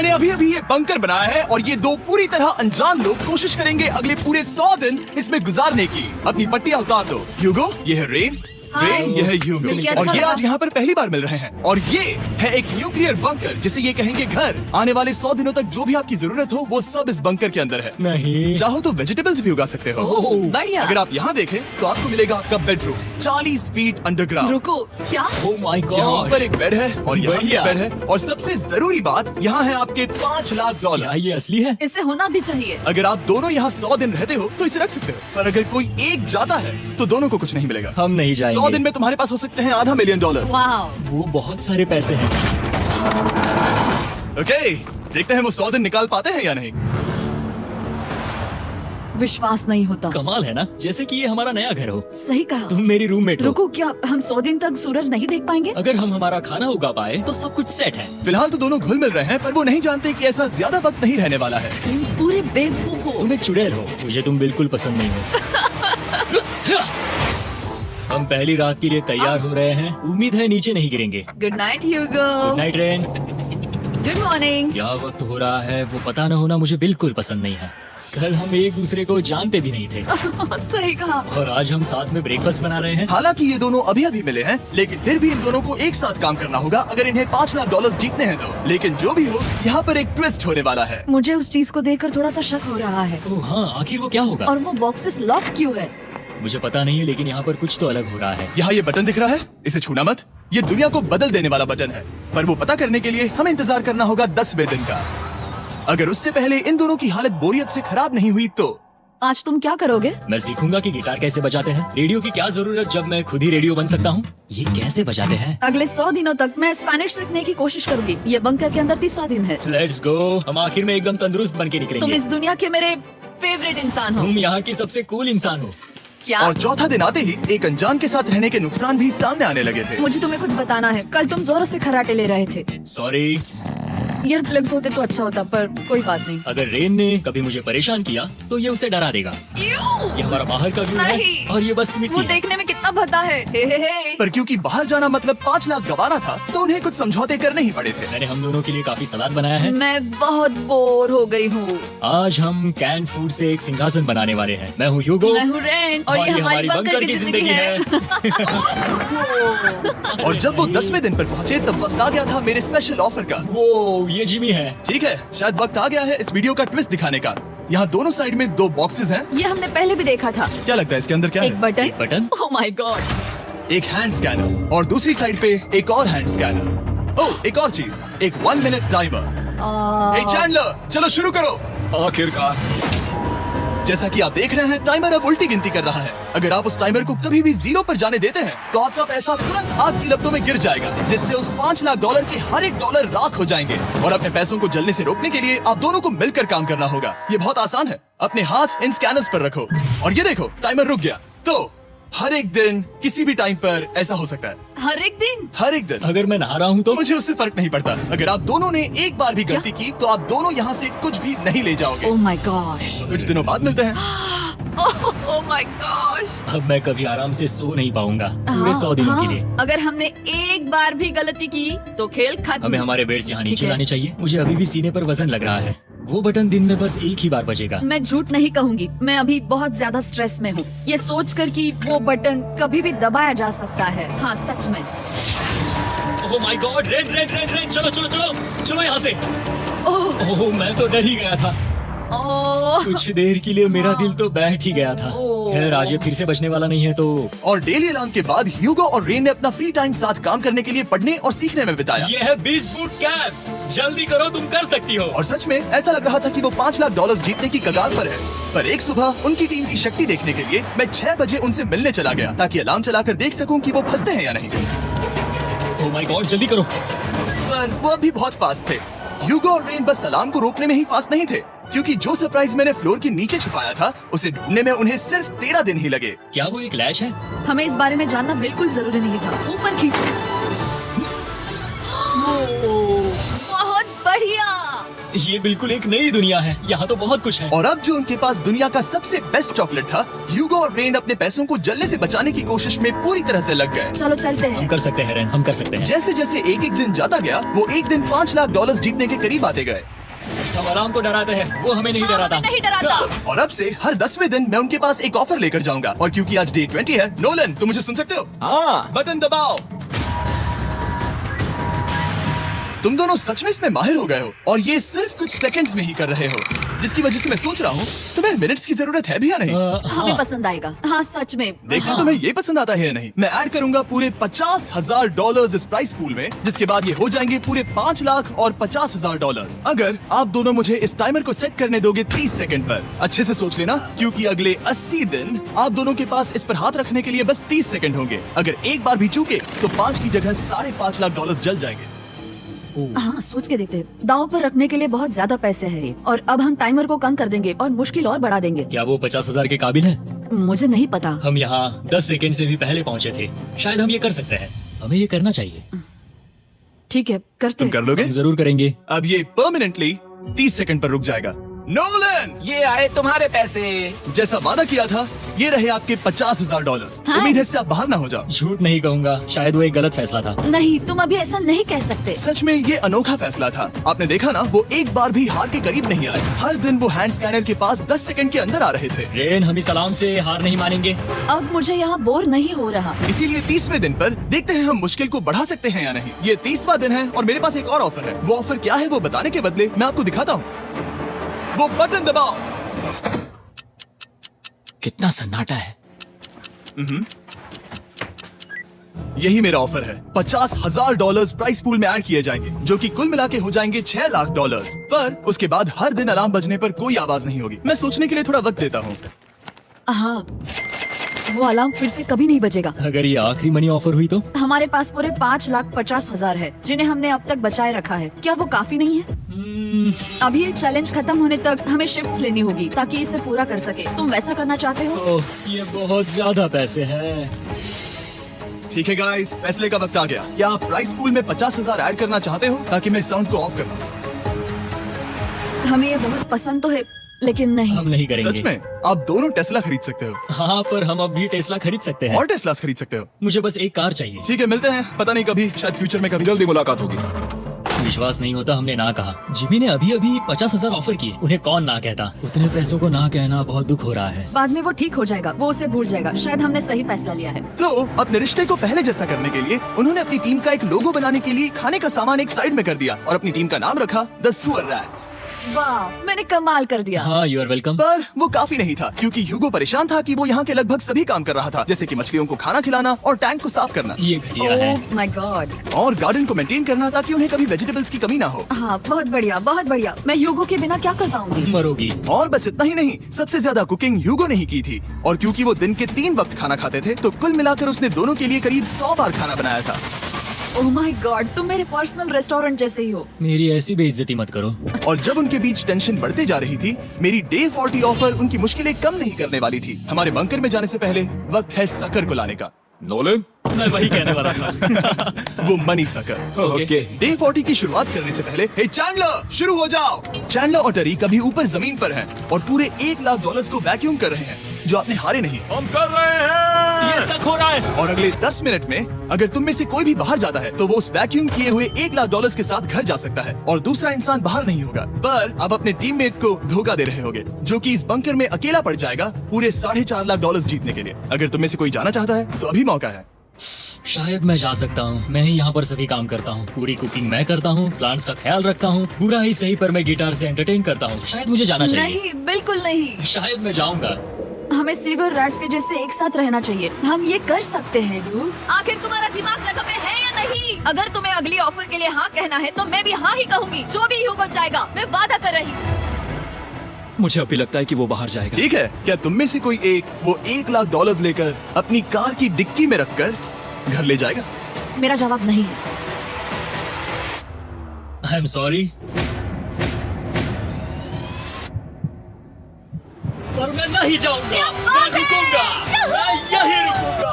मैंने अभी अभी ये बंकर बनाया है और ये दो पूरी तरह अनजान लोग कोशिश करेंगे अगले पूरे 100 दिन इसमें गुजारने की। अपनी पट्टियां उतार दो। ह्यूगो, ये है रेन। हाय। रेन, ये है ह्यूगो मिलके और अच्छा ये लगा। आज यहाँ पर पहली बार मिल रहे हैं। और ये है एक न्यूक्लियर बंकर जिसे ये कहेंगे घर। आने वाले 100 दिनों तक जो भी आपकी जरूरत हो वो सब इस बंकर के अंदर है। नहीं। चाहो तो वेजिटेबल्स भी उगा सकते हो। बढ़िया। अगर आप यहाँ देखें तो आपको मिलेगा आपका बेडरूम 40 फीट अंडरग्राउंड। रुको, क्या? ओह माय यहाँ गॉड। ऊपर एक बेड है और यहाँ भी बढ़िया। बेड है और सबसे जरूरी बात यहाँ है आपके $5 लाख। क्या ये असली है? इसे होना भी चाहिए। अगर आप दोनों यहाँ 100 दिन रहते हो तो इसे रख सकते हो, पर अगर कोई एक जाता है तो दोनों को कुछ नहीं मिलेगा। हम नहीं 100 दिन जाएंगे। में तुम्हारे पास हो सकते हैं $500 मिलियन। वाह। वो बहुत सारे पैसे हैं। ओके, देखते हैं वो 100 दिन निकाल पाते हैं या नहीं। विश्वास नहीं होता। कमाल है ना, जैसे कि ये हमारा नया घर हो। सही कहा। तुम मेरी रूममेट हो। रुको, क्या हम 100 दिन तक सूरज नहीं देख पाएंगे? अगर हम हमारा खाना उगा पाए तो सब कुछ सेट है। फिलहाल तो दोनों घुल मिल रहे हैं, पर वो नहीं जानते कि ऐसा ज्यादा वक्त नहीं रहने वाला है। तुम पूरे बेवकूफ हो। तुम एक चुड़ैल हो, मुझे तुम बिल्कुल पसंद नहीं हो। हम पहली रात के लिए तैयार हो रहे हैं। उम्मीद है नीचे नहीं गिरेंगे। Good night Hugo. Good night Ren. Good morning. क्या वक्त हो रहा है वो पता न होना मुझे बिल्कुल पसंद नहीं है। कल हम एक दूसरे को जानते भी नहीं थे सही कहा। और आज हम साथ में ब्रेकफास्ट बना रहे हैं। हालांकि ये दोनों अभी अभी मिले हैं, लेकिन फिर भी इन दोनों को एक साथ काम करना होगा अगर इन्हें $5 लाख जीतने हैं तो। लेकिन जो भी हो, यहाँ पर एक ट्विस्ट होने वाला है। मुझे उस चीज को देखकर थोड़ा सा शक हो रहा है। ओह हाँ, आखिर वो क्या होगा? और वो बॉक्सेस लॉक क्यों है? मुझे पता नहीं है, लेकिन यहाँ पर कुछ तो अलग हो रहा है। यहाँ ये बटन दिख रहा है, इसे छूना मत। ये दुनिया को बदल देने वाला बटन है, पर वो पता करने के लिए हमें इंतजार करना होगा 10वें दिन का। अगर उससे पहले इन दोनों की हालत बोरियत से खराब नहीं हुई तो आज तुम क्या करोगे? मैं सीखूंगा कि गिटार कैसे बजाते हैं। रेडियो की क्या जरूरत जब मैं खुद ही रेडियो बन सकता हूँ। ये कैसे बजाते हैं? अगले 100 दिनों तक मैं स्पेनिश सीखने की कोशिश करूंगी। ये बंकर के अंदर 3रा दिन है। Let's go. हम आखिर में एकदम तंदुरुस्त बन के तुम निकलेंगे। इस दुनिया के मेरे फेवरेट इंसान हो। तुम यहाँ की सबसे कूल इंसान हो। क्या? और चौथा दिन आते ही एक अनजान के साथ रहने के नुकसान भी सामने आने लगे थे। मुझे तुम्हें कुछ बताना है। कल तुम जोरों से खर्राटे ले रहे थे। सॉरी। ईयर प्लग्स होते तो अच्छा होता, पर कोई बात नहीं। अगर रेन ने कभी मुझे परेशान किया तो ये उसे डरा देगा। यूं। ये हमारा बाहर का व्यू है नहीं। और ये बस वो मिट्टी है। देखने में कितना भद्दा है। हे। पर क्योंकि बाहर जाना मतलब 5 लाख गंवाना था, तो उन्हें कुछ समझौते करने ही पड़े थे। मैंने हम दोनों के लिए काफी सलाद बनाया है। मैं बहुत बोर हो गई हूँ। आज हम कैन फूड से एक सिंहासन बनाने वाले हैं। मैं हूँ ह्यूगो मैं हूँ रेन और ये हमारी बंकर की जिंदगी है। और जब वो 10वें दिन पर पहुंचे तब वक्त आ गया था मेरे स्पेशल ऑफर का। वो ये जिमी है। ठीक है, शायद वक्त आ गया है इस वीडियो का ट्विस्ट दिखाने का। यहाँ दोनों साइड में 2 बॉक्सेस हैं। ये हमने पहले भी देखा था। क्या लगता है इसके अंदर क्या एक है? Button. Button. Oh my God. एक हैंड स्कैनर और दूसरी साइड पे एक और हैंड स्कैनर। ओह, एक और चीज, एक 1 मिनट टाइमर। हे चैंडलर, चलो शुरू करो। आखिरकार। जैसा कि आप देख रहे हैं, टाइमर अब उल्टी गिनती कर रहा है। अगर आप उस टाइमर को कभी भी 0 पर जाने देते हैं तो आपका पैसा तुरंत आग की लपटों में गिर जाएगा, जिससे उस $5 लाख के हर एक डॉलर राख हो जाएंगे। और अपने पैसों को जलने से रोकने के लिए आप दोनों को मिलकर काम करना होगा। ये बहुत आसान है। अपने हाथ इन स्कैनर्स पर रखो और ये देखो, टाइमर रुक गया। तो हर एक दिन किसी भी टाइम पर ऐसा हो सकता है। हर एक दिन। हर एक दिन। अगर मैं नहा रहा हूँ तो मुझे उससे फर्क नहीं पड़ता। अगर आप दोनों ने एक बार भी गलती की तो आप दोनों यहाँ से कुछ भी नहीं ले जाओगे। Oh my gosh. कुछ दिनों बाद मिलते हैं। Oh my gosh. अब मैं कभी आराम से सो नहीं पाऊंगा पूरे 100 दिनों के लिए। अगर हमने एक बार भी गलती की तो खेल खत्म। हमें हमारे बेड से यहाँ ठीक नीचे है। लाने चाहिए। मुझे अभी भी सीने पर वजन लग रहा है। वो बटन दिन में बस एक ही बार बजेगा। मैं झूठ नहीं कहूंगी, मैं अभी बहुत ज्यादा स्ट्रेस में हूँ। ये सोचकर कि वो बटन कभी भी दबाया जा सकता है। हाँ सच में। ओह my God. Rain rain rain rain, चलो चलो चलो चलो यहाँ से। ओह ओह मैं तो डर ही गया था। ओह। कुछ देर के लिए मेरा दिल तो बैठ ही गया था। ओह। खैर आज ये फिर से बचने वाला नहीं है तो। और डेली अलार्म के बाद ह्यूगो और रेन ने अपना फ्री टाइम साथ काम करने के लिए पढ़ने और सीखने में बिताया। ये है 20 बूट कैप। जल्दी करो, तुम कर सकती हो। और सच में ऐसा लग रहा था कि वो $5 लाख जीतने की कगार पर है। पर एक सुबह उनकी टीम की शक्ति देखने के लिए मैं 6 बजे उनसे मिलने चला गया, ताकि अलार्म चलाकर देख सकूं कि वो फंसते हैं या नहीं। ओह माय गॉड, जल्दी करो। पर वो अभी बहुत फास्ट थे। ह्यूगो और रेन बस अलार्म को रोकने में ही फास्ट नहीं थे, क्योंकि जो सरप्राइज मैंने फ्लोर के नीचे छुपाया था उसे ढूंढने में उन्हें सिर्फ 13 दिन ही लगे। क्या वो एक लैच है? हमें इस बारे में जानना बिल्कुल जरूरी नहीं था। ऊपर खींचो। बहुत बढ़िया। ये बिल्कुल एक नई दुनिया है, यहाँ तो बहुत कुछ है। और अब जो उनके पास दुनिया का सबसे बेस्ट चॉकलेट था, ह्यूगो और रेन अपने पैसों को जलने से बचाने की कोशिश में पूरी तरह से लग गए। चलो चलते हम हैं। कर सकते हैं रेन, हम कर सकते हैं। जैसे जैसे एक एक दिन जाता गया, वो एक दिन $5 लाख जीतने के करीब आते गए। हम आराम को डराते हैं, वो हमें नहीं डराता। हमें नहीं डराता। और अब से हर 10वें दिन मैं उनके पास एक ऑफर लेकर जाऊंगा। और क्योंकि आज डे 20 है, नोलन तुम मुझे सुन सकते हो? हाँ, बटन दबाओ। तुम दोनों सच में इसमें माहिर हो गए हो और ये सिर्फ कुछ सेकंड्स में ही कर रहे हो, जिसकी वजह से मैं सोच रहा हूँ तुम्हें मिनट्स की जरूरत है भी या नहीं। हमें पसंद आएगा। हाँ सच में। देखना तुम्हें ये पसंद आता है या नहीं। मैं ऐड करूंगा पूरे $50,000 इस प्राइस पूल में, जिसके बाद ये हो जाएंगे पूरे $5 लाख और $50,000 अगर आप दोनों मुझे इस टाइमर को सेट करने दोगे 30 सेकंड पर। अच्छे से सोच लेना, क्योंकि अगले 80 दिन आप दोनों के पास इस पर हाथ रखने के लिए बस 30 सेकंड होंगे। अगर एक बार भी चूके तो 5 की जगह $5.5 लाख जल जाएंगे। हाँ सोच के देखते हैं। दांव पर रखने के लिए बहुत ज्यादा पैसे है ये। और अब हम टाइमर को कम कर देंगे और मुश्किल और बढ़ा देंगे। क्या वो 50,000 के काबिल है? मुझे नहीं पता। हम यहाँ 10 सेकंड से भी पहले पहुँचे थे। शायद हम ये कर सकते हैं, हमें ये करना चाहिए। ठीक है करते तुम हैं। कर लोगे? हम जरूर करेंगे। अब ये परमानेंटली 30 सेकंड पर रुक जाएगा। नोलन, ये आए तुम्हारे पैसे। जैसा वादा किया था, ये रहे आपके $50,000। हाँ। उम्मीद है इससे आप बाहर ना हो जाओ। झूठ नहीं कहूँगा, शायद वो एक गलत फैसला था। नहीं तुम अभी ऐसा नहीं कह सकते। सच में ये अनोखा फैसला था। आपने देखा ना, वो एक बार भी हार के करीब नहीं आए। हर दिन वो हैंड स्कैनर के पास 10 सेकंड के अंदर आ रहे थे। रेन, हम इस अलार्म से हार नहीं मानेंगे। अब मुझे यहाँ बोर नहीं हो रहा। इसीलिए 30वें दिन पर देखते हैं हम मुश्किल को बढ़ा सकते हैं या नहीं। ये 30वां दिन है और मेरे पास एक और ऑफर है। वो ऑफर क्या है वो बताने के बदले मैं आपको दिखाता हूँ। वो बटन दबाओ। कितना सन्नाटा है। यही मेरा ऑफर है। $50,000 प्राइस पूल में ऐड किए जाएंगे, जो कि कुल मिला के हो जाएंगे $6 लाख। पर उसके बाद हर दिन अलार्म बजने पर कोई आवाज नहीं होगी। मैं सोचने के लिए थोड़ा वक्त देता हूँ। हाँ वो अलार्म फिर से कभी नहीं बजेगा। अगर ये आखिरी मनी ऑफर हुई तो? हमारे पास पूरे $5,50,000 है, जिन्हें हमने अब तक बचाए रखा है। क्या वो काफी नहीं है? अभी ये चैलेंज खत्म होने तक हमें शिफ्ट्स लेनी होगी ताकि इसे पूरा कर सके। तुम वैसा करना चाहते हो? ओह, ये बहुत ज्यादा पैसे हैं। ठीक है गाइस, फैसले का वक्त आ गया। क्या आप प्राइस पूल में 50,000 ऐड करना चाहते हो ताकि मैं इस साउंड को ऑफ कर दूं? हमें ये बहुत पसंद तो है, लेकिन नहीं। हम नहीं करेंगे। सच में? आप दोनों टेस्ला खरीद सकते हो हाँ, पर हम अब भी टेस्ला खरीद सकते हैं। और टेस्लास खरीद सकते हो। मुझे बस एक कार चाहिए। ठीक है, मिलते हैं। पता नहीं कभी, शायद फ्यूचर में कभी। जल्दी मुलाकात होगी। विश्वास नहीं होता, हमने ना कहा। जिमी ने अभी अभी 50,000 ऑफर किए, उन्हें कौन ना कहता। उतने पैसों को ना कहना बहुत दुख हो रहा है। बाद में वो ठीक हो जाएगा, वो उसे भूल जाएगा। शायद हमने सही फैसला लिया है। तो अपने रिश्ते को पहले जैसा करने के लिए उन्होंने अपनी टीम का एक लोगो बनाने के लिए खाने का सामान एक साइड में कर दिया और अपनी टीम का नाम रखा द सुअर रैट्स। वाह मैंने कमाल कर दिया। हाँ, यू आर वेलकम। पर वो काफी नहीं था, क्योंकि ह्यूगो परेशान था कि वो यहाँ के लगभग सभी काम कर रहा था, जैसे कि मछलियों को खाना खिलाना और टैंक को साफ करना ये घटिया है। ओह माय गॉड। और गार्डन को मेंटेन करना ताकि उन्हें कभी वेजिटेबल्स की कमी ना हो। हाँ बहुत बढ़िया, बहुत बढ़िया। मैं ह्यूगो के बिना क्या कर पाऊंगी? मरोगी। और बस इतना ही नहीं, सबसे ज्यादा कुकिंग ह्यूगो ने ही की थी। और क्योंकि वो दिन के 3 वक्त खाना खाते थे, तो कुल मिलाकर उसने दोनों के लिए करीब 100 बार खाना बनाया था। ओह माय गॉड, तुम मेरे पर्सनल रेस्टोरेंट जैसे ही हो। मेरी ऐसी बेइज्जती मत करो। और जब उनके बीच टेंशन बढ़ते जा रही थी, मेरी डे 40 ऑफर उनकी मुश्किलें कम नहीं करने वाली थी। हमारे बंकर में जाने से पहले वक्त है सकर को लाने का। नोलन, मैं वही कहने वाला था। वो मनी सकर। ओके। डे 40 की शुरुआत करने से पहले, हे चैंडलर, शुरू हो जाओ। चैंडलर और टरी कभी ऊपर जमीन पर हैं और पूरे $1 लाख को वैक्यूम कर रहे हैं, जो आपने हारे नहीं। हम कर रहे हैं। ये शक हो रहा है। और अगले 10 मिनट में अगर तुम में से कोई भी बाहर जाता है, तो वो उस वैक्यूम किए हुए $1 लाख के साथ घर जा सकता है और दूसरा इंसान बाहर नहीं होगा। पर आप अपने टीममेट को धोखा दे रहे होगे, जो कि इस बंकर में अकेला पड़ जाएगा पूरे $4.5 लाख जीतने के लिए। अगर तुम में से कोई जाना चाहता है तो अभी मौका है। शायद मैं जा सकता हूँ। मैं ही यहाँ पर सभी काम करता हूँ। पूरी कुकिंग मैं करता हूँ, प्लांट्स का ख्याल रखता हूँ। बुरा ही सही, पर मैं गिटार से एंटरटेन करता हूँ। शायद मुझे जाना चाहिए। नहीं बिल्कुल नहीं। शायद मैं जाऊंगा। हमें सीवर रैट्स के जैसे एक साथ रहना चाहिए। हम ये कर सकते हैं डूड। आखिर तुम्हारा दिमाग जगह पे है या नहीं? अगर तुम्हें अगली ऑफर के लिए हाँ कहना है तो मैं भी हाँ ही कहूंगी। जो भी ह्यूगो जाएगा, मैं वादा कर रही हूँ। मुझे अभी लगता है कि वो बाहर जाएगा। ठीक है, क्या तुम में से कोई एक वो $1 लाख लेकर अपनी कार की डिक्की में रखकर घर ले जाएगा? मेरा जवाब नहीं है। आई एम सॉरी, पर मैं नहीं जाऊंगा। मैं रुकूंगा। मैं यही रुकूंगा।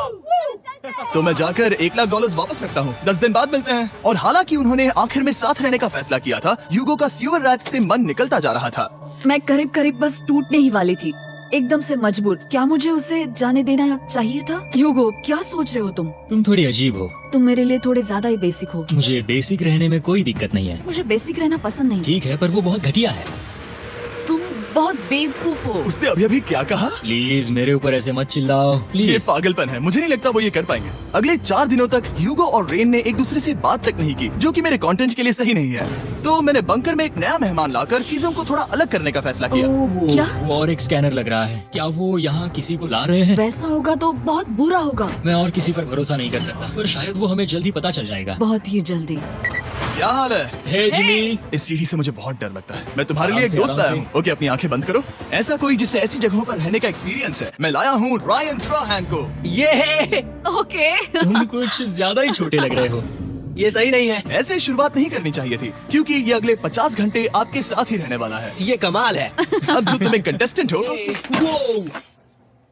तो मैं जाकर $1,00,000 वापस रखता हूँ। 10 दिन बाद मिलते हैं। और हालांकि उन्होंने आखिर में साथ रहने का फैसला किया था, ह्यूगो का सीवर रैट्स से मन निकलता जा रहा था। मैं करीब करीब बस टूटने ही वाली थी, एकदम से मजबूर। क्या मुझे उसे जाने देना चाहिए था? ह्यूगो, क्या सोच रहे हो तुम? तुम थोड़ी अजीब हो। तुम मेरे लिए थोड़े ज्यादा ही बेसिक हो। मुझे बेसिक रहने में कोई दिक्कत नहीं है। मुझे बेसिक रहना पसंद नहीं। ठीक है, पर वो बहुत घटिया है। तुम बहुत बेवकूफ हो। उसने अभी क्या कहा? प्लीज मेरे ऊपर ऐसे मत चिल्लाओ ये प्लीज। पागलपन है। मुझे नहीं लगता वो ये कर पाएंगे। अगले 4 दिनों तक ह्यूगो और रेन ने एक दूसरे से बात तक नहीं की, जो कि मेरे कंटेंट के लिए सही नहीं है। तो मैंने बंकर में एक नया मेहमान लाकर चीजों को थोड़ा अलग करने का फैसला किया। ओह, क्या? वो और एक स्कैनर लग रहा है। क्या वो यहाँ किसी को ला रहे हैं? वैसा होगा तो बहुत बुरा होगा। मैं और किसी पर भरोसा नहीं कर सकता, पर शायद वो हमें जल्दी पता चल जाएगा। बहुत ही जल्दी। क्या हाल है? हे जिमी। इस सीढ़ी से मुझे बहुत डर लगता है। मैं तुम्हारे लिए एक आराम से, दोस्त आया आराम हूँ। ओके, अपनी आंखें बंद करो। ऐसा कोई जिससे ऐसी जगहों पर रहने का एक्सपीरियंस है। मैं लाया हूँ रायन ट्राहैन को। ये ओके। तुम कुछ ज्यादा ही छोटे लग रहे हो। ये सही नहीं है। ऐसे शुरुआत नहीं करनी चाहिए थी, क्योंकि ये अगले 50 घंटे आपके साथ ही रहने वाला है। ये कमाल है। अब जो तुम एक कंटेस्टेंट हो, वो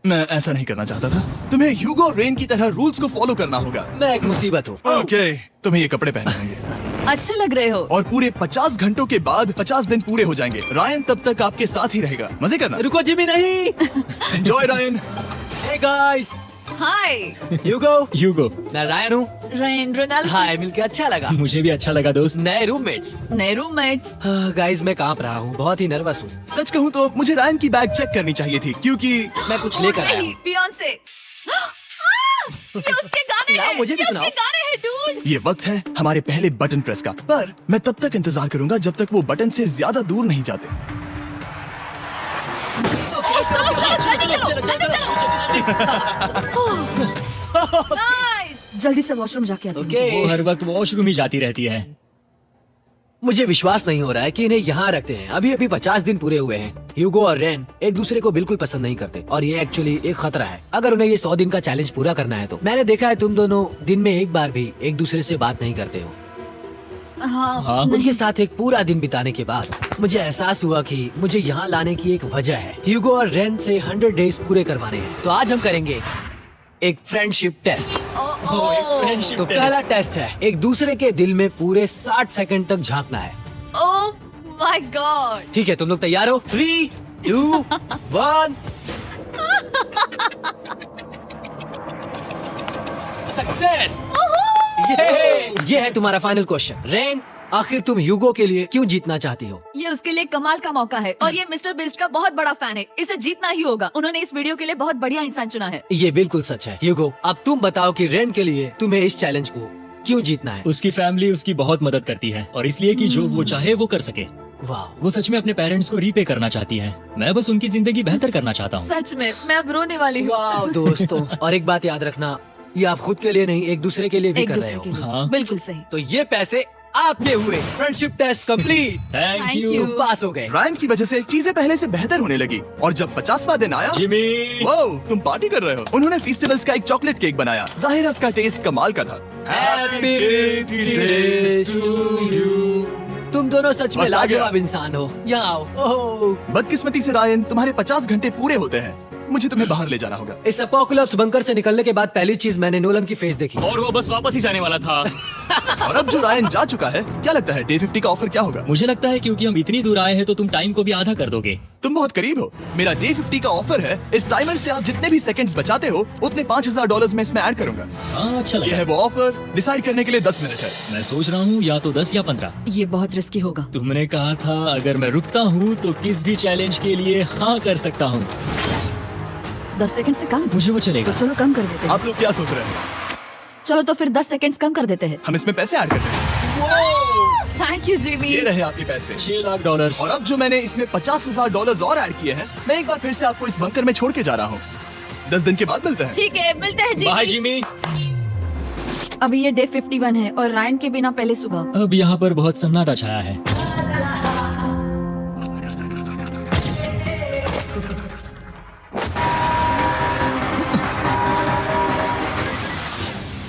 मैं ऐसा नहीं करना चाहता था। तुम्हें ह्यूगो और रेन की तरह रूल्स को फॉलो करना होगा। मैं एक मुसीबत हूँ। ओके, तुम्हें ये कपड़े पहने होंगे अच्छे लग रहे हो। और पूरे 50 घंटों के बाद 50 दिन पूरे हो जाएंगे। रायन तब तक आपके साथ ही रहेगा। मजे करना। रुको जिमी, नहीं। Enjoy Ryan. हे गाइस, हाय ह्यूगो। मैं रायन हूँ। Rain Ronald. हाय, मिलके अच्छा लगा। मुझे भी अच्छा लगा दोस्त। नए रूममेट्स। नए रूममेट्स। गाइस, मैं कांप रहा हूँ, बहुत ही नर्वस हूँ। सच कहूँ तो मुझे रायन की बैग चेक करनी चाहिए थी, क्योंकि मैं कुछ लेकर आया नहीं, हूँ। बियॉन्से। ये उसके गाने लाओ, हैं। मुझे भी ये सुनाओ। उसके गाने हैं, डूड। ये वक्त है हमारे पहले बटन प्रेस का। पर मैं तब तक इंतजार करूंगा जब तक वो बटन से ज्यादा दूर नहीं जाते। चलो चलो जल्दी चलो। नाइस। जल्दी से वॉशरूम जाके आती हूँ। ओके। वो हर वक्त वॉशरूम ही जाती रहती है। मुझे विश्वास नहीं हो रहा है कि इन्हें यहाँ रखते हैं। अभी अभी 50 दिन पूरे हुए हैं। ह्यूगो और रेन एक दूसरे को बिल्कुल पसंद नहीं करते और ये एक्चुअली एक खतरा है। अगर उन्हें ये 100 दिन का चैलेंज पूरा करना है तो। मैंने देखा है तुम दोनों दिन में एक बार भी एक दूसरे से बात नहीं करते हो। हाँ, हाँ। उनके साथ एक पूरा दिन बिताने के बाद मुझे एहसास हुआ कि मुझे यहाँ लाने की एक वजह है। ह्यूगो और रेन से 100 डेज पूरे करवाने हैं। तो आज हम करेंगे एक फ्रेंडशिप टेस्ट। फ्रेंडशिप तो पहला टेस्ट है, एक दूसरे के दिल में पूरे 60 सेकंड तक झांकना है। ओह माय गॉड। ठीक है, तुम लोग तैयार हो? 3, 2, 1। सक्सेस। ये है तुम्हारा फाइनल क्वेश्चन। रेन, आखिर तुम ह्यूगो के लिए क्यों जीतना चाहती हो? ये उसके लिए कमाल का मौका है और ये मिस्टर बीस्ट का बहुत बड़ा फैन है। इसे जीतना ही होगा। उन्होंने इस वीडियो के लिए बहुत बढ़िया इंसान चुना है। ये बिल्कुल सच है। ह्यूगो, अब तुम बताओ कि रेन के लिए तुम्हें इस चैलेंज को क्यों जीतना है? उसकी फैमिली उसकी बहुत मदद करती है और इसलिए कि जो वो चाहे वो कर सके। वाह, वो सच में अपने पेरेंट्स को रीपे करना चाहती है। मैं बस उनकी जिंदगी बेहतर करना चाहता हूँ। सच में मैं अब रोने वाली हूँ। वाह दोस्तों। और एक बात याद रखना, ये आप खुद के लिए नहीं, एक दूसरे के लिए भी एक कर रहे दूसरे हो। के लिए। हाँ। बिल्कुल सही। तो ये पैसे आपके हुए। Friendship test complete. Thank Thank you you। तुम पास हो गए। रायन की वजह से चीजें पहले से बेहतर होने लगी और जब 50वां दिन आया, जिमी। वाओ, तुम पार्टी कर रहे हो। उन्होंने फेस्टिवल्स का एक चॉकलेट केक बनाया। जाहिर है उसका टेस्ट कमाल का था। Happy birthday to you। तुम दोनों सच में वक्त आ गया। लाजवाब इंसान हो। यहाँ आओ। ओह, बदकिस्मती से रायन, तुम्हारे 50 घंटे पूरे होते हैं। मुझे तुम्हें बाहर ले जाना होगा। इस अपोकलिप्स बंकर से निकलने के बाद पहली चीज मैंने नोलन की फेस देखी। और वो बस वापस ही जाने वाला था। और अब जो रायन जा चुका है, क्या लगता है डे 50 का ऑफर क्या होगा? मुझे लगता है क्योंकि हम इतनी दूर आए हैं तो तुम टाइम को भी आधा कर दोगे। तुम बहुत करीब हो। मेरा डे 50 का ऑफर है। इस टाइमर से आप जितने भी सेकंड्स बचाते हो उतने $5000 में इसमें ऐड करूंगा। हाँ, अच्छा ये लगा। है वो ऑफर। डिसाइड करने के लिए 10 मिनट है। मैं सोच रहा हूँ या तो 10 या 15। ये बहुत रिस्की होगा। तुमने कहा था अगर मैं रुकता हूँ तो किस भी चैलेंज के लिए हाँ कर सकता हूँ। 10 सेकंड से कम। मुझे वो तो चलेगा। चलो कम कर देते हैं। आप लोग क्या सोच रहे हैं? चलो तो फिर 10 सेकंड्स कम कर देते हैं। हम इसमें पैसे ऐड करते हैं। Thank you Jimmy. ये रहे आपके पैसे। $6 लाख। और अब जो मैंने इसमें $50,000 और ऐड किए हैं, मैं एक बार फिर से आपको इस बंकर में छोड़ के जा रहा हूँ। 10 दिन के बाद मिलते हैं। ठीक है, मिलते हैं बाय जिमी। जिमी। अभी ये डे 51 है और रायन के बिना पहले सुबह। अब यहाँ पर बहुत सन्नाटा छाया है।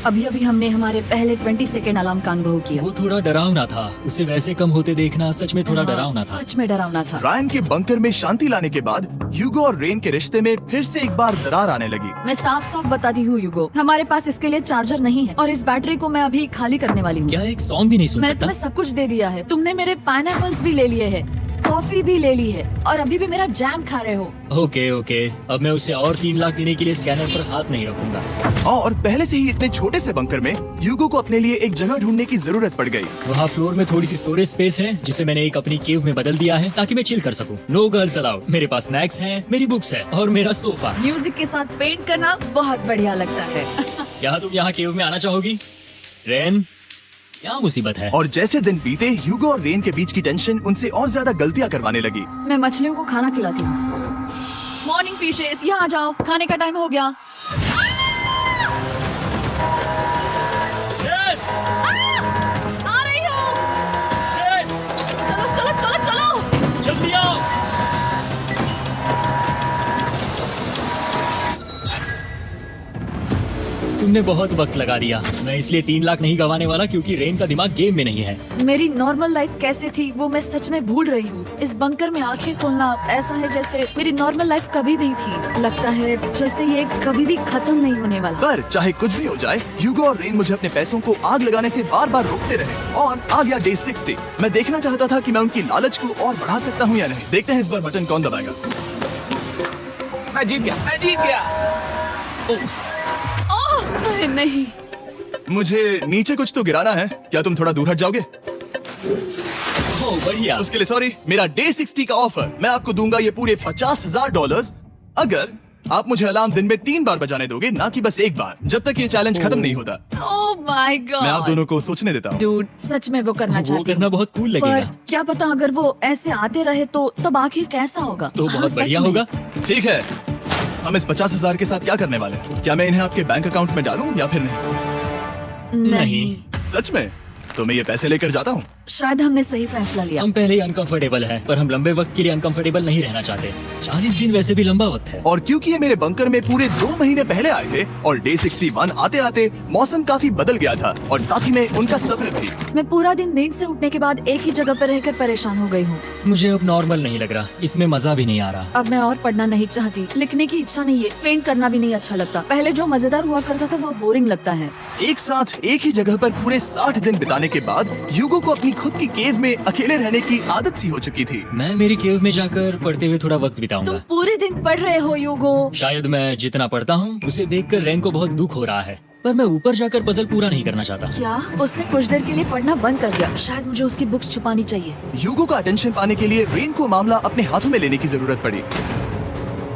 अभी अभी हमने हमारे पहले 20 सेकेंड अलार्म का अनुभव किया। वो थोड़ा डरावना था। उसे वैसे कम होते देखना सच में थोड़ा डरावना था। सच में डरावना था। रायन के बंकर में शांति लाने के बाद ह्यूगो और रेन के रिश्ते में फिर से एक बार दरार आने लगी। मैं साफ साफ बताती हूँ यूगो, हमारे पास इसके लिए चार्जर नहीं है और इस बैटरी को मैं अभी खाली करने वाली हूँ। क्या एक सॉन्ग भी नहीं सुन मैंने सकता? तुम्हें सब कुछ दे दिया है। तुमने मेरे पाइनएप्पल्स भी ले लिए हैं, कॉफी भी ले ली है और अभी भी मेरा जैम खा रहे हो। ओके ओके, अब मैं उसे और 3 लाख देने के लिए स्कैनर पर हाथ नहीं रखूंगा। और पहले से ही इतने छोटे से बंकर में ह्यूगो को अपने लिए एक जगह ढूंढने की जरूरत पड़ गई। वहाँ फ्लोर में थोड़ी सी स्टोरेज स्पेस है जिसे मैंने एक अपनी केव में बदल दिया है ताकि मैं चिल कर सकूं। No girls allowed. मेरे पास स्नैक्स हैं, मेरी बुक्स है और मेरा सोफा। म्यूजिक के साथ पेंट करना बहुत बढ़िया लगता है। क्या तुम यहाँ केव में आना चाहोगी? रेन, क्या मुसीबत है? और जैसे दिन बीते ह्यूगो और रेन के बीच की टेंशन उनसे और ज्यादा गलतियां करवाने लगी। मैं मछलियों को खाना खिलाती हूँ। मॉर्निंग फिशेस, यहाँ आ जाओ, खाने का टाइम हो गया। आ रही हूँ। चलो चलो चलो चलो। जल्दी आओ। तुमने बहुत वक्त लगा दिया। मैं इसलिए 3 लाख नहीं गंवाने वाला क्योंकि रेन का दिमाग गेम में नहीं है। मेरी नॉर्मल लाइफ कैसे थी वो मैं सच में भूल रही हूँ। इस बंकर में आंखें खोलना ऐसा है जैसे मेरी नॉर्मल लाइफ कभी नहीं थी। लगता है जैसे ये कभी भी खत्म नहीं होने वाला। पर चाहे कुछ भी हो जाए, ह्यूगो और रेन मुझे अपने पैसों को आग लगाने से बार बार रोकते रहे। और आ गया डे 60। मैं देखना चाहता था कि मैं उनकी लालच को और बढ़ा सकता हूँ या नहीं। देखते हैं इस बार बटन कौन दबाएगा। मैं जीत गया। ओह नहीं। मुझे नीचे कुछ तो गिराना है। क्या तुम थोड़ा दूर हट जाओगे? ओह बढ़िया। उसके लिए सॉरी। मेरा डे 60 का ऑफर, मैं आपको दूंगा ये पूरे $50,000 अगर आप मुझे अलार्म दिन में 3 बार बजाने दोगे, ना कि बस एक बार, जब तक ये चैलेंज खत्म नहीं होता। ओह माय गॉड। मैं आप दोनों को सोचने देता हूँ। डूड, सच में वो करना वो चाहती करना हूँ। बहुत कूल पर लगेगा। क्या पता अगर वो ऐसे आते रहे तो तब आखिर कैसा होगा? तो हाँ, बहुत सच बढ़िया में। होगा। ठीक है, हम इस 50,000 के साथ क्या करने वाले हैं? क्या मैं इन्हें आपके बैंक अकाउंट में डालूं या फिर नहीं? नहीं। सच में? तो मैं ये पैसे लेकर जाता हूँ। शायद हमने सही फैसला लिया। हम पहले ही अनकंफर्टेबल हैं, पर हम लंबे वक्त के लिए अनकंफर्टेबल नहीं रहना चाहते। 40 दिन वैसे भी लंबा वक्त है। और क्योंकि ये मेरे बंकर में पूरे 2 महीने पहले आए थे और डे 61 आते आते मौसम काफी बदल गया था और साथ ही में उनका सब्र भी। मैं पूरा दिन नींद से उठने के बाद एक ही जगह पर रहकर परेशान हो गई हूँ। मुझे अब नॉर्मल नहीं लग रहा, इसमें मजा भी नहीं आ रहा। अब मैं और पढ़ना नहीं चाहती, लिखने की इच्छा नहीं है, पेंट करना भी नहीं अच्छा लगता। पहले जो मजेदार हुआ करता था वो बोरिंग लगता है। एक साथ एक ही जगह पर पूरे 60 दिन बिताने के बाद ह्यूगो को अपनी खुद की केव में अकेले रहने की आदत सी हो चुकी थी। मैं मेरी केव में जाकर पढ़ते हुए थोड़ा वक्त तुम बिताऊंगा। पूरे दिन पढ़ रहे हो यूगो। शायद मैं जितना पढ़ता हूँ उसे देखकर रैन को बहुत दुख हो रहा है, पर मैं ऊपर जाकर पजल पूरा नहीं करना चाहता। क्या उसने कुछ देर के लिए पढ़ना बंद कर दिया? शायद मुझे उसकी बुक्स छुपानी चाहिए। ह्यूगो का अटेंशन पाने के लिए रेन को मामला अपने हाथों में लेने की जरूरत पड़ी।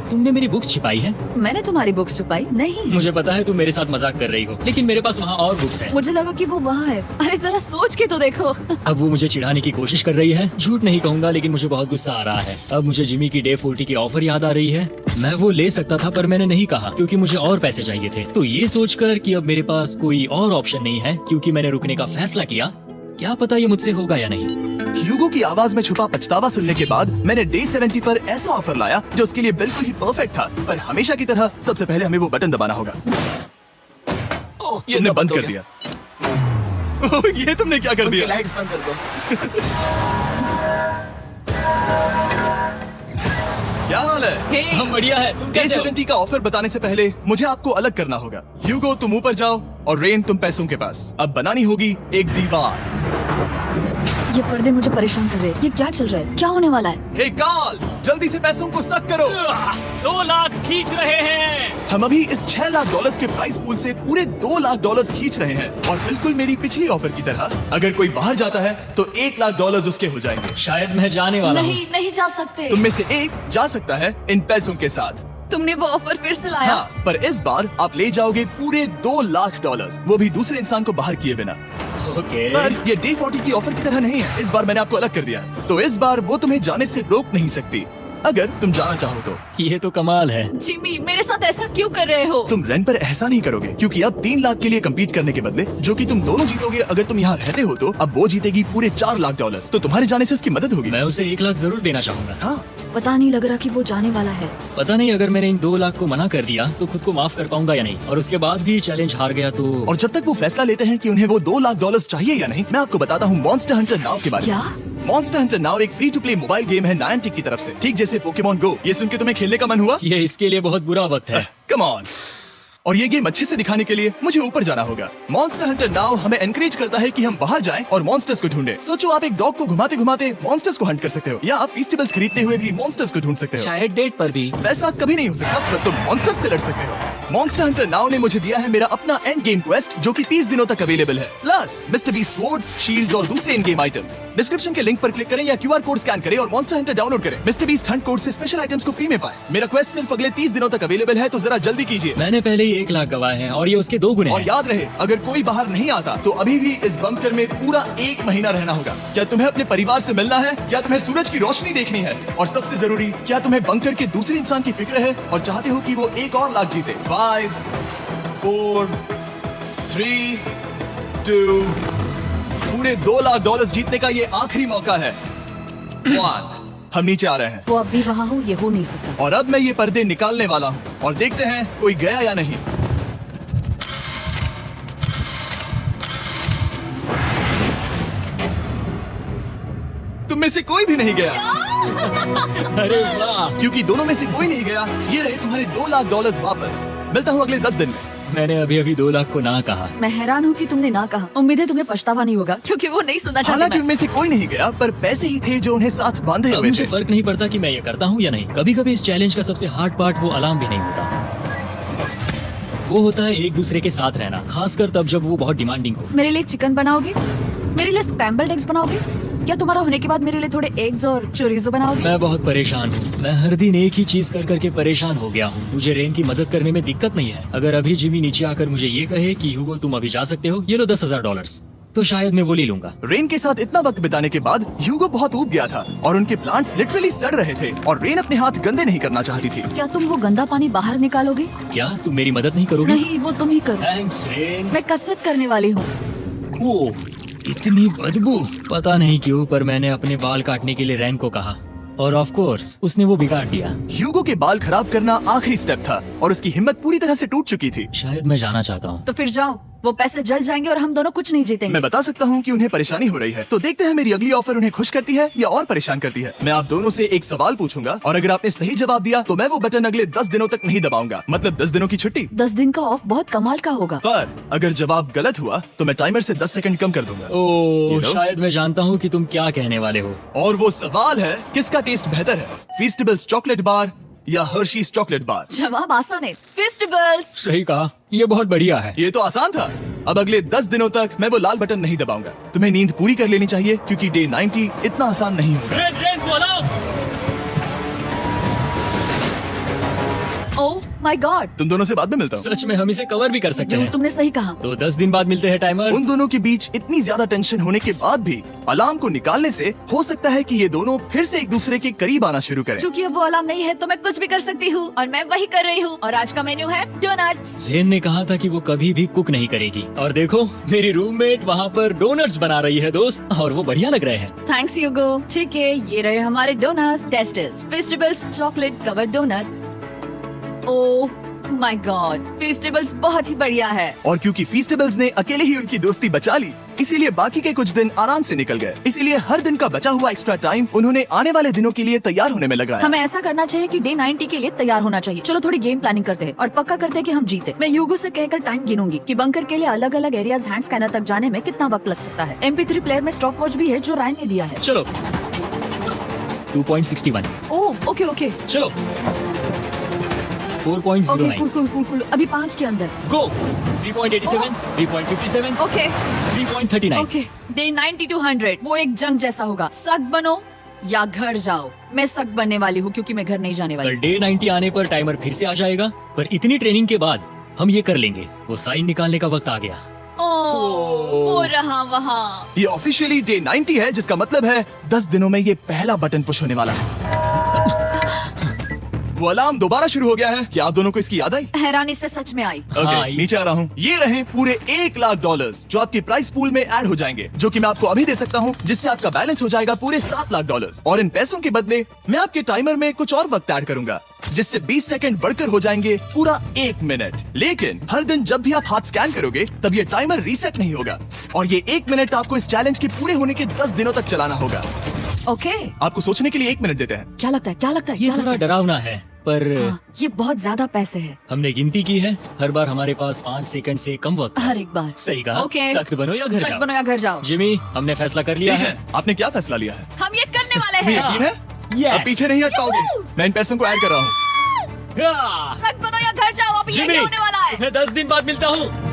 तुमने मेरी बुक्स छिपाई है? मैंने तुम्हारी बुक्स छुपाई नहीं। मुझे पता है तुम मेरे साथ मजाक कर रही हो, लेकिन मेरे पास वहाँ और बुक्स हैं। मुझे लगा कि वो वहाँ है। अरे जरा सोच के तो देखो। अब वो मुझे चिढ़ाने की कोशिश कर रही है। झूठ नहीं कहूंगा, लेकिन मुझे बहुत गुस्सा आ रहा है। अब मुझे जिमी की डे 40 की ऑफर याद आ रही है। मैं वो ले सकता था पर मैंने नहीं कहा क्योंकि मुझे और पैसे चाहिए थे। तो ये सोचकर कि अब मेरे पास कोई और ऑप्शन नहीं है क्योंकि मैंने रुकने का फैसला किया, क्या पता ये मुझसे होगा या नहीं। ह्यूगो की आवाज में छुपा पछतावा सुनने के बाद मैंने डे 70 पर ऐसा ऑफर लाया जो उसके लिए बिल्कुल ही परफेक्ट था। पर हमेशा की तरह सबसे पहले हमें वो बटन दबाना होगा। ये तुमने तो बंद हो कर गया। दिया। ओह, ये तुमने क्या कर दिया? लाइट्स बंद कर दो। क्या हाल है? हे, हम बढ़िया है। तुम डे कैसे हो? 70 का ऑफर बताने से पहले मुझे आपको अलग करना होगा। ह्यूगो तुम ऊपर जाओ और रेन तुम पैसों के पास। अब बनानी होगी एक दीवार। ये पर्दे मुझे परेशान कर रहे हैं। ये क्या चल रहा है? क्या होने वाला है? हे कार्ल, जल्दी से पैसों को सक करो। 2 लाख खींच रहे हैं। हम अभी इस $6 लाख के प्राइस पूल से पूरे $2 लाख खींच रहे हैं और बिल्कुल मेरी पिछली ऑफर की तरह अगर कोई बाहर जाता है तो $1 लाख उसके हो जाएंगे। शायद मैं जाने वाला हूँ। नहीं, नहीं जा सकते। तुम में से एक जा सकता है इन पैसों के साथ। तुमने वो ऑफर फिर से लाया? हाँ, पर इस बार आप ले जाओगे पूरे $2 लाख, वो भी दूसरे इंसान को बाहर किए बिना। ओके। पर ये डे 40 की ऑफर की तरह नहीं है। इस बार मैंने आपको अलग कर दिया, तो इस बार वो तुम्हें जाने से रोक नहीं सकती अगर तुम जाना चाहो तो। ये तो कमाल है। जिमी, मेरे साथ ऐसा क्यों कर रहे हो? तुम रेंट पर ऐसा नहीं करोगे क्योंकि अब 3 लाख के लिए कम्पीट करने के बदले जो कि तुम दोनों जीतोगे अगर तुम यहाँ रहते हो, तो अब वो जीतेगी पूरे $4 लाख। तो तुम्हारे जाने से उसकी मदद होगी। मैं उसे $1 लाख जरूर देना चाहूंगा। हाँ, पता नहीं लग रहा कि वो जाने वाला है। पता नहीं अगर मैंने इन 2 लाख को मना कर दिया तो खुद को माफ कर पाऊंगा या नहीं, और उसके बाद भी चैलेंज हार गया तो और जब तक वो फैसला लेते हैं कि उन्हें वो $2 लाख चाहिए या नहीं, मैं आपको बताता हूँ मॉन्स्टर हंटर नाउ के बारे में। क्या? मॉन्स्टर हंटर नाउ एक free to play mobile game है नायंटिक की तरफ से, ठीक जैसे पोकेमॉन गो। ये सुन के तुम्हें खेलने का मन हुआ? ये इसके लिए बहुत बुरा वक्त है। Come on. और ये गेम अच्छे से दिखाने के लिए मुझे ऊपर जाना होगा। मॉन्स्टर हंटर नाउ हमें एनकरेज करता है कि हम बाहर जाएं और मॉन्स्टर्स को ढूंढें। सोचो आप एक डॉग को घुमाते घुमाते मॉन्स्टर्स को हंट कर सकते हो, या आप फेस्टिवल्स खरीदते हुए भी मॉन्स्टर्स को ढूंढ सकते हो। शायद डेट पर भी। वैसा कभी नहीं हो सकता, पर तुम मॉन्स्टर्स से लड़ सकते हो। मॉन्स्टर हंटर नाउ ने मुझे दिया है मेरा अपना एंड गेम क्वेस्ट, जो कि 30 दिनों तक अवेलेबल है। Plus mister B swords, shields और दूसरे इन गेम आइटम्स। डिस्क्रिप्शन के लिंक पर क्लिक करें या QR कोड स्कैन करें और मॉन्स्टर हंटर डाउनलोड करें। मिस्टर बीस्ट हंट कोड से स्पेशल आइटम्स को फ्री में पाएं। मेरा क्वेस्ट सिर्फ अगले 30 दिनों तक अवेलेबल है, तो जरा जल्दी कीजिए। मैंने पहले ही 1 लाख गवाए हैं और ये उसके 2 गुने और हैं। याद रहे, अगर कोई बाहर नहीं आता तो अभी भी इस बंकर में पूरा 1 महीना रहना होगा। क्या तुम्हें अपने परिवार से मिलना है? क्या तुम्हें सूरज की रोशनी देखनी है? और सबसे जरूरी, क्या तुम्हें बंकर के दूसरे इंसान की फिक्र है और चाहते हो कि वो एक और लाख जीते? 5 4 3 2 पूरे $2 लाख जीतने का ये आखिरी मौका है। 1 हम नीचे आ रहे हैं वो अब भी वहाँ हो, ये हो नहीं सकता। और अब मैं ये पर्दे निकालने वाला हूँ और देखते हैं कोई गया या नहीं। तुम में से कोई भी नहीं गया, अरे वाह, क्योंकि दोनों में से कोई नहीं गया। ये रहे तुम्हारे $2 लाख वापस। मिलता हूँ अगले 10 दिन में। मैंने अभी अभी 2 लाख को ना कहा। मैं हैरान हूँ कि तुमने ना कहा। उम्मीद है तुम्हें पछतावा नहीं होगा, क्योंकि वो नहीं सुनना हालांकि चाहते। उनमें से कोई नहीं गया, पर पैसे ही थे जो उन्हें साथ बांधे अब हुए मुझे थे। फर्क नहीं पड़ता कि मैं ये करता हूँ या नहीं। कभी कभी इस चैलेंज का सबसे हार्ड पार्ट वो अलार्म भी नहीं होता, वो होता है एक दूसरे के साथ रहना, खासकर तब जब वो बहुत डिमांडिंग हो। मेरे लिए चिकन बनाओगे? मेरे लिए स्क्रैम्बल्ड एग्स बनाओगे? क्या तुम्हारा होने के बाद मेरे लिए थोड़े एग्स और चोरिजो बनाओगे? मैं बहुत परेशान हूँ। मैं हर दिन एक ही चीज कर करके परेशान हो गया हूँ। मुझे रेन की मदद करने में दिक्कत नहीं है। अगर अभी जिमी नीचे आकर मुझे ये कहे कि ह्यूगो तुम अभी जा सकते हो, ये लो $10,000, तो शायद मैं वो ले लूंगा। रेन के साथ इतना वक्त बिताने के बाद ह्यूगो बहुत ऊब गया था और उनके प्लांट्स लिटरली सड़ रहे थे और रेन अपने हाथ गंदे नहीं करना चाहती थी। क्या तुम वो गंदा पानी बाहर निकालोगे? क्या तुम मेरी मदद नहीं करोगे? नहीं, वो तुम ही करो। Thanks rain. मैं कसरत करने वाली हूँ। वो इतनी बदबू, पता नहीं क्यों, पर मैंने अपने बाल काटने के लिए रैन को कहा और ऑफ कोर्स उसने वो बिगाड़ दिया। ह्यूगो के बाल खराब करना आखिरी स्टेप था और उसकी हिम्मत पूरी तरह से टूट चुकी थी। शायद मैं जाना चाहता हूँ। तो फिर जाओ, वो पैसे जल जाएंगे और हम दोनों कुछ नहीं जीतेंगे। मैं बता सकता हूँ कि उन्हें परेशानी हो रही है, तो देखते हैं मेरी अगली ऑफर उन्हें खुश करती है या और परेशान करती है। मैं आप दोनों से एक सवाल पूछूंगा और अगर आपने सही जवाब दिया तो मैं वो बटन अगले 10 दिनों तक नहीं दबाऊंगा, मतलब 10 दिनों की छुट्टी। 10 दिन का ऑफ बहुत कमाल का होगा। पर अगर जवाब गलत हुआ तो मैं टाइमर से 10 सेकंड कम कर दूंगा। ओह, You know? शायद मैं जानता हूँ कि तुम क्या कहने वाले हो। और वो सवाल है, किसका टेस्ट बेहतर है, फेस्टिवल्स चॉकलेट बार या हर्शीज चॉकलेट बार? जवाब आसान है, फेस्टिवल्स। सही कहा, ये बहुत बढ़िया है। ये तो आसान था। अब अगले 10 दिनों तक मैं वो लाल बटन नहीं दबाऊंगा। तुम्हें नींद पूरी कर लेनी चाहिए, क्योंकि डे 90 इतना आसान नहीं होगा। रेन, रेन को अलार्म। ओह माय गॉड, तुम दोनों से बाद में मिलता हूँ। सच में हम इसे कवर भी कर सकते हैं। तुमने सही कहा। तो 10 दिन बाद मिलते हैं टाइमर। उन दोनों के बीच इतनी ज्यादा टेंशन होने के बाद भी अलार्म को निकालने से हो सकता है कि ये दोनों फिर से एक दूसरे के करीब आना शुरू करें। क्योंकि अब वो अलार्म नहीं है तो मैं कुछ भी कर सकती हूँ और मैं वही कर रही हूँ। और आज का मेन्यू है डोनट्स। रेन ने कहा था कि वो कभी भी कुक नहीं करेगी, और देखो मेरी रूममेट वहाँ पर डोनट्स बना रही है दोस्त, और वो बढ़िया लग रहे हैं। Thanks Hugo. ठीक है, ये रहे हमारे donuts. Testers festivals chocolate covered donuts. Oh my God, festivals बहुत ही बढ़िया है। और क्योंकि फेस्टिवल्स ने अकेले ही उनकी दोस्ती बचा ली, इसीलिए बाकी के कुछ दिन आराम से निकल गए। इसीलिए हर दिन का बचा हुआ एक्स्ट्रा टाइम उन्होंने आने वाले दिनों के लिए तैयार होने में लगाया। हमें ऐसा करना चाहिए कि डे 90 के लिए तैयार होना चाहिए। चलो थोड़ी गेम प्लानिंग करते हैं और पक्का करते हैं कि हम जीते। मैं ह्यूगो से कहकर टाइम गिनूंगी कि बंकर के लिए अलग अलग एरियाज हैंड स्कैनर तक जाने में कितना वक्त लग सकता है। MP3 प्लेयर में स्टॉप वॉच भी है जो रायन ने दिया है। चलो 2.61। Oh okay okay 4.09। कूल। अभी 5 के अंदर। गो 3.87, 3.57, ओके 3.39। ओके। डे 90 to 100 वो एक जंग जैसा होगा। सक बनो या घर जाओ। मैं सक बनने वाली हूँ क्योंकि मैं घर नहीं जाने वाली। कल डे 90 आने पर टाइमर फिर से आ जाएगा, पर इतनी ट्रेनिंग के बाद हम ये कर लेंगे। वो साइन निकालने का वक्त आ गया। वो रहा वहाँ। ये ऑफिशियली डे 90 है, जिसका मतलब है 10 दिनों में ये पहला बटन पुश होने वाला है। वो अलार्म दोबारा शुरू हो गया है। क्या आप दोनों को इसकी याद आई? हैरानी से सच में आई। ओके, हाँ, नीचे आ रहा हूँ। ये रहे पूरे $1,00,000 जो आपकी प्राइस पूल में ऐड हो जाएंगे, जो कि मैं आपको अभी दे सकता हूँ, जिससे आपका बैलेंस हो जाएगा पूरे $7,00,000। और इन पैसों के बदले मैं आपके टाइमर में कुछ और वक्त ऐड करूंगा, जिससे 20 सेकंड बढ़कर हो जाएंगे पूरा 1 मिनट। लेकिन हर दिन जब भी आप हाथ स्कैन करोगे तब ये टाइमर रीसेट नहीं होगा, और ये 1 मिनट आपको इस चैलेंज के पूरे होने के 10 दिनों तक चलाना होगा। ओके, आपको सोचने के लिए 1 मिनट देते हैं। क्या लगता है, क्या लगता है, ये क्या थोड़ा लगता है? डरावना है, पर हाँ, ये बहुत ज्यादा पैसे है हमने गिनती की है, हर बार हमारे पास 5 सेकंड से कम वक्त है। हर एक बार। सही कहा। ओके। सख्त बनो या घर सख्त जाओ। बनो या घर जाओ। जिमी, हमने फैसला कर लिया ठीक है। है, आपने क्या फैसला लिया है? हम ये करने वाले तुम्हें हैं। यकीन है? Yes. अब पीछे नहीं हट पाओगे। Yahoo! मैं इन पैसों को ऐड कर रहा हूँ। हाँ। सख्त बनो या घर जाओ, अब ये जिमी, क्या होने वाला है? मैं 10 दिन बाद मिलता हूँ।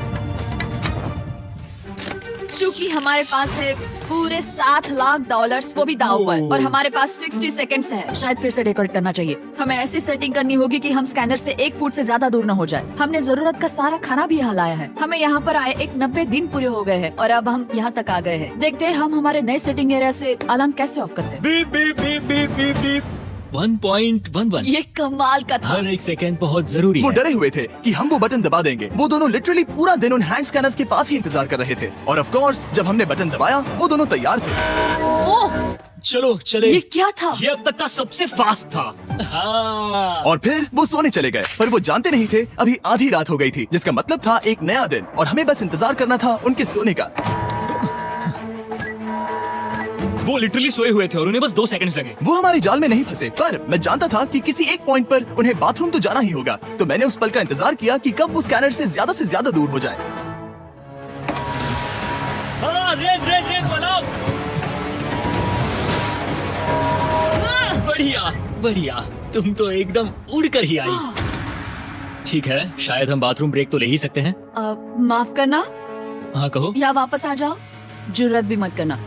चूंकि हमारे पास है पूरे $7,00,000 वो भी दाव पर, और हमारे पास 60 सेकंड्स है। शायद फिर से डेकोरेट करना चाहिए। हमें ऐसी सेटिंग करनी होगी कि हम स्कैनर से 1 फुट से ज्यादा दूर न हो जाए। हमने जरूरत का सारा खाना भी यहाँ लाया है। हमें यहाँ पर आए 90 दिन पूरे हो गए हैं, और अब हम यहाँ तक आ गए हैं। देखते हैं हम हमारे नए सेटिंग एरिया से अलार्म कैसे ऑफ करते हैं। Beep beep beep beep beep beep. 1.11। ये कमाल का था। हर एक सेकंड बहुत जरूरी वो है। डरे हुए थे कि हम वो बटन दबा देंगे। वो दोनों लिटरली पूरा दिन उन हैंड स्कैनर्स के पास ही इंतजार कर रहे थे, और ऑफ कोर्स जब हमने बटन दबाया वो दोनों तैयार थे। ओह, चलो चले। ये क्या था? ये अब तक का सबसे फास्ट था। हाँ। और फिर वो सोने चले गए, पर वो जानते नहीं थे अभी आधी रात हो गई थी, जिसका मतलब था एक नया दिन, और हमें बस इंतजार करना था उनके सोने का। वो लिटरली सोए हुए थे और उन्हें बस 2 सेकंड्स लगे। वो हमारे जाल में नहीं फंसे, पर मैं जानता था कि किसी एक पॉइंट पर उन्हें बाथरूम तो जाना ही होगा, तो मैंने उस पल का इंतजार किया कि कब वो स्कैनर से ज्यादा दूर हो जाए। हाँ, रेड रेड रेड बनाओ। बढ़िया बढ़िया, तुम तो एकदम उड़कर ही आई। ठीक है, शायद हम बाथरूम ब्रेक तो ले ही सकते हैं। माफ करना, हाँ कहो। या वापस आ जाओ। जुर्रत भी मत करना,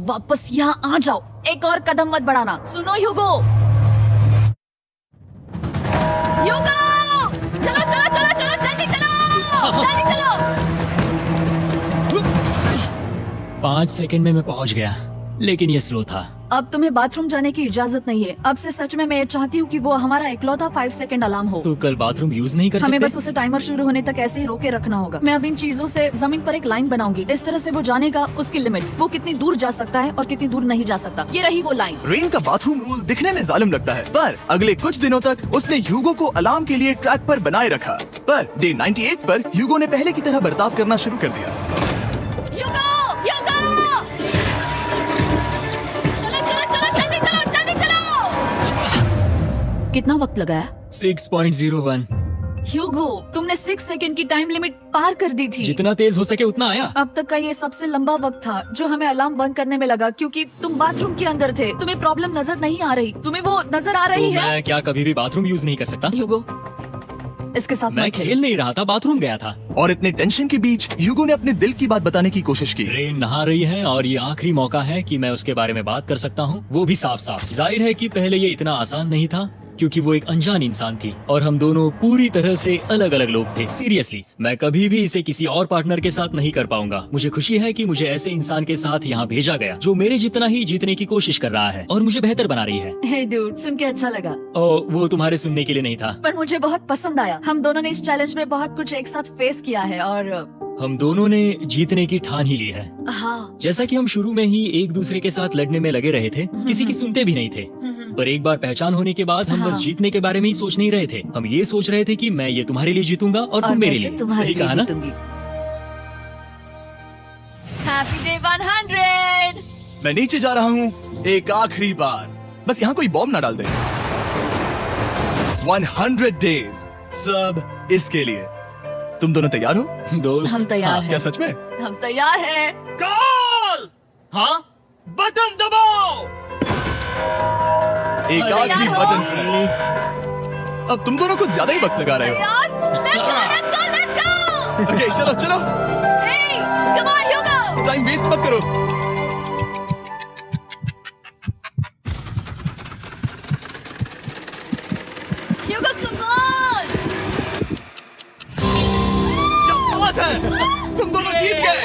वापस यहाँ आ जाओ। एक और कदम मत बढ़ाना। सुनो ह्यूगो, ह्यूगो, चलो चलो चलो चलो, जल्दी चलो, जल्दी चलो। 5 सेकंड में मैं पहुंच गया, लेकिन ये स्लो था। अब तुम्हें बाथरूम जाने की इजाजत नहीं है। अब से सच में मैं ये चाहती हूँ कि वो हमारा इकलौता 5 सेकंड अलार्म हो। तो कल बाथरूम यूज नहीं कर हमें सकते? बस उसे टाइमर शुरू होने तक ऐसे ही रोके रखना होगा। मैं अब इन चीजों से जमीन पर एक लाइन बनाऊंगी, इस तरह से वो जानेगा उसकी लिमिट्स, वो कितनी दूर जा सकता है और कितनी दूर नहीं जा सकता। ये रही वो लाइन। रेन का बाथरूम रूल दिखने में जालिम लगता है, पर अगले कुछ दिनों तक उसने ह्यूगो को अलार्म के लिए ट्रैक पर बनाए रखा। पर डे 98 पर ह्यूगो ने पहले की तरह बर्ताव करना शुरू कर दिया। ह्यूगो, ह्यूगो, चलो चलो चलो, जल्दी चलो, जल्दी चलो। कितना वक्त लगाया? 6.01। ह्यूगो, तुमने 6 सेकंड की टाइम लिमिट पार कर दी थी। जितना तेज हो सके उतना आया। अब तक का ये सबसे लंबा वक्त था जो हमें अलार्म बंद करने में लगा, क्योंकि तुम बाथरूम के अंदर थे। तुम्हें प्रॉब्लम नजर नहीं आ रही, तुम्हें वो नजर आ तो रही है? मैं क्या कभी भी बाथरूम यूज नहीं कर सकता? ह्यूगो, इसके साथ मैं मत खेल। खेल नहीं रहा था, बाथरूम गया था। और इतने टेंशन के बीच ह्यूगो ने अपने दिल की बात बताने की कोशिश की। रेन नहा रही है और ये आखिरी मौका है कि मैं उसके बारे में बात कर सकता हूँ, वो भी साफ साफ। जाहिर है कि पहले ये इतना आसान नहीं था, क्योंकि वो एक अनजान इंसान थी और हम दोनों पूरी तरह से अलग अलग लोग थे। सीरियसली, मैं कभी भी इसे किसी और पार्टनर के साथ नहीं कर पाऊंगा। मुझे खुशी है कि मुझे ऐसे इंसान के साथ यहाँ भेजा गया जो मेरे जितना ही जीतने की कोशिश कर रहा है और मुझे बेहतर बना रही है। हे डूड, सुन के अच्छा लगा, वो तुम्हारे सुनने के लिए नहीं था, पर मुझे बहुत पसंद आया। हम दोनों ने इस चैलेंज में बहुत कुछ एक साथ फेस किया है, और हम दोनों ने जीतने की ठान ही ली है। हाँ, जैसा कि हम शुरू में ही एक दूसरे के साथ लड़ने में लगे रहे थे, किसी की सुनते भी नहीं थे, पर एक बार पहचान होने के बाद हम बस हाँ। जीतने के बारे में ही सोच नहीं रहे थे। हम ये सोच रहे थे कि मैं ये तुम्हारे लिए जीतूंगा और तुम मेरे लिए। तुम्हारे सही लिए कहा ना? जीतूंगी। Happy day 100। मैं नीचे जा रहा हूँ एक आखिरी बार, बस यहाँ कोई बॉम्ब ना डाल दे। 100 डेज, सब इसके लिए। तुम दोनों तैयार हो? दोस्त, हम तैयार क्या हैं। सच में? हम तैयार हैं। कॉल। हाँ, बटन दबाओ। एक तैयार आखिरी हो? Button press. अब तुम दोनों कुछ ज्यादा ही वक्त लगा रहे हो। तैयार? Let's go, let's go, let's go। Okay, चलो चलो, Hey, come on, Hugo। Time waste मत करो। Hugo, come on। क्या बात है, तुम दोनों जीत गए।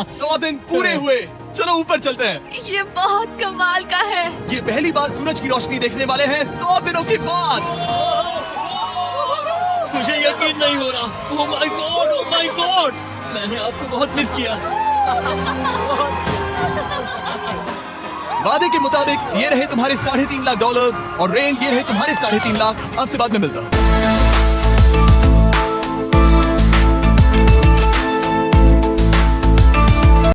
100 दिन पूरे हुए, चलो ऊपर चलते हैं। ये बहुत कमाल का है। ये पहली बार सूरज की रोशनी देखने वाले हैं 100 दिनों के बाद। मुझे यकीन नहीं हो रहा। ओह my God, oh my God, मैंने आपको बहुत मिस किया। वादे के मुताबिक ये रहे तुम्हारे $3.5 लाख और रेन ये रहे तुम्हारे 3.5 लाख। आपसे बाद में मिलता हूँ।